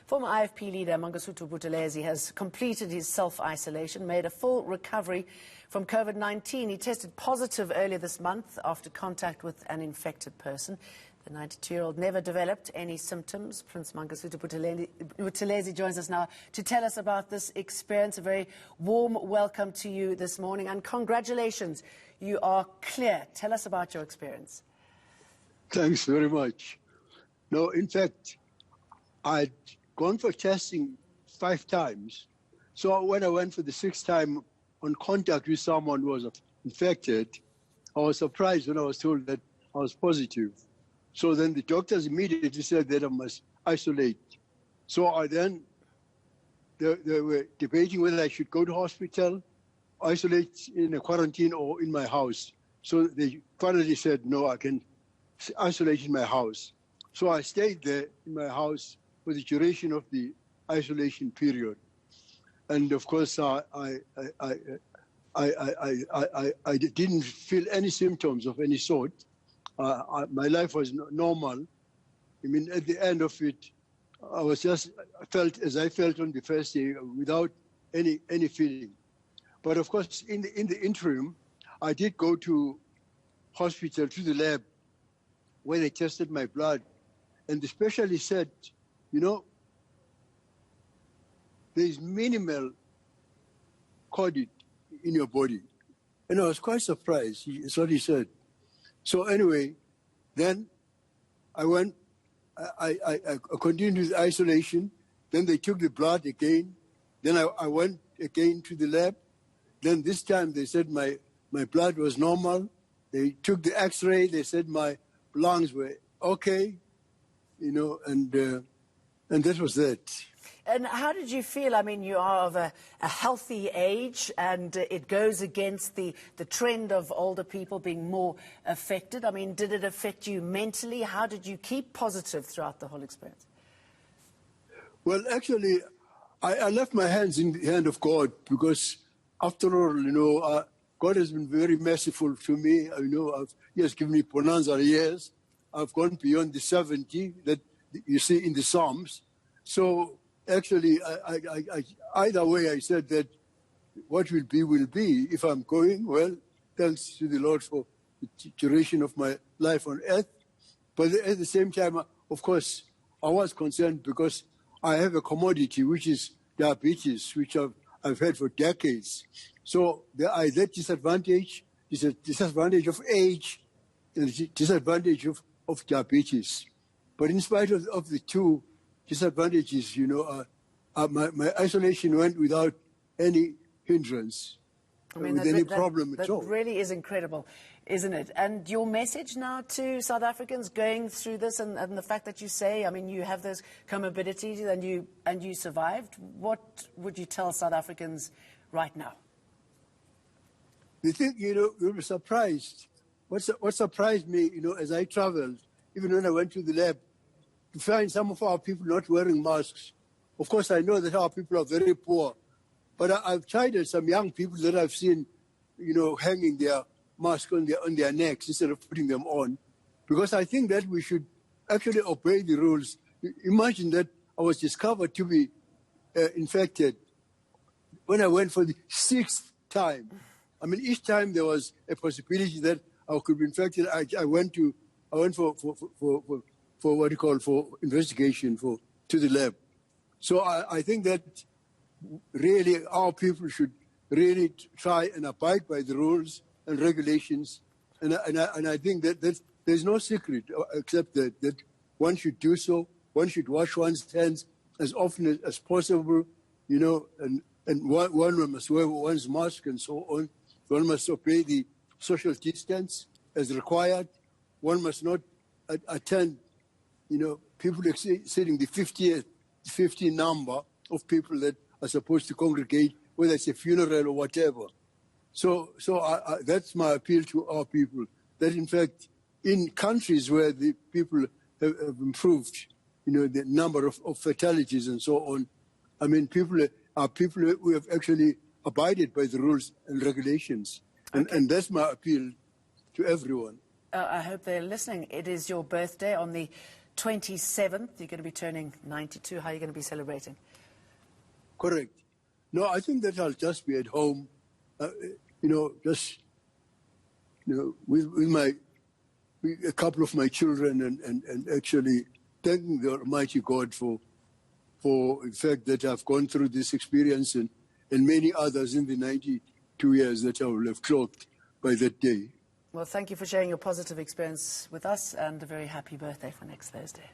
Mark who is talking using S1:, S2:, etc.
S1: Former IFP leader Mangosuthu Buthelezi has completed his self-isolation, made a full recovery from COVID-19. He tested positive earlier this month after contact with an infected person. The 92-year-old never developed any symptoms. Prince Mangosuthu Buthelezi joins us now to tell us about this experience. A very warm welcome to you this morning, and congratulations. You are clear. Tell us about your experience.
S2: Thanks very much. No, in fact, I'd gone for testing 5 times. So when I went for the 6th time on contact with someone who was infected, I was surprised when I was told that I was positive. So then the doctors immediately said that I must isolate. So they were debating whether I should go to hospital, isolate in a quarantine, or in my house. So they finally said, no, I can isolate in my house. So I stayed there in my house for the duration of the isolation period. And of course, I didn't feel any symptoms of any sort. My life was normal. I mean, at the end of it, I felt as I felt on the first day, without any feeling. But of course, in the interim, I did go to hospital, to the lab, where they tested my blood. And the specialist said, you know, there's minimal COVID in your body. And I was quite surprised. That's what he said. So anyway, then I continued with isolation. Then they took the blood again. Then I went again to the lab. Then this time they said my blood was normal. They took the X-ray. They said my lungs were okay, you know, and that was that.
S1: And how did you feel? I mean, you are of a healthy age, and it goes against the trend of older people being more affected. I mean, did it affect you mentally? How did you keep positive throughout the whole experience?
S2: Well, actually, I left my hands in the hand of God, because after all, you know, God has been very merciful to me. You know, He has given me bonanza years. I've gone beyond the 70 that you see in the Psalms. So actually, either way, I said that what will be will be. If I'm going, well, thanks to the Lord for the duration of my life on earth. But at the same time, of course, I was concerned because I have a commodity, which is diabetes, which I've had for decades. So there are that disadvantage. It's a disadvantage of age and a disadvantage of diabetes. But in spite of the two disadvantages, you know, my isolation went without any hindrance, with any problem at all.
S1: That really is incredible, isn't it? And your message now to South Africans going through this, and the fact that you say, I mean, you have those comorbidities and you survived. What would you tell South Africans right now?
S2: You think, you know, you'll be surprised. What surprised me, you know, as I traveled, even when I went to the lab, to find some of our people not wearing masks. Of course, I know that our people are very poor, but I've chided some young people that I've seen, you know, hanging their mask on their necks instead of putting them on, because I think that we should actually obey the rules. Imagine that I was discovered to be infected when I went for the 6th time. I mean, each time there was a possibility that I could be infected. I went for what you call for investigation to the lab. So I think that really our people should really try and abide by the rules and regulations. And I think that there's no secret except that one should do so. One should wash one's hands as often as possible, you know, and one must wear one's mask and so on. One must obey the social distance as required. One must not attend, you know, people exceeding the 50 number of people that are supposed to congregate, whether it's a funeral or whatever. So that's my appeal to our people, that in fact, in countries where the people have improved, you know, the number of fatalities and so on, I mean, people who have actually abided by the rules and regulations. And that's my appeal to everyone.
S1: I hope they're listening. It is your birthday on the 27th. You're going to be turning 92. How are you going to be celebrating?
S2: Correct. No, I think that I'll just be at home, just, with a couple of my children and actually thanking the Almighty God for the fact that I've gone through this experience and many others in the 92 years that I will have clocked by that day.
S1: Well, thank you for sharing your positive experience with us, and a very happy birthday for next Thursday.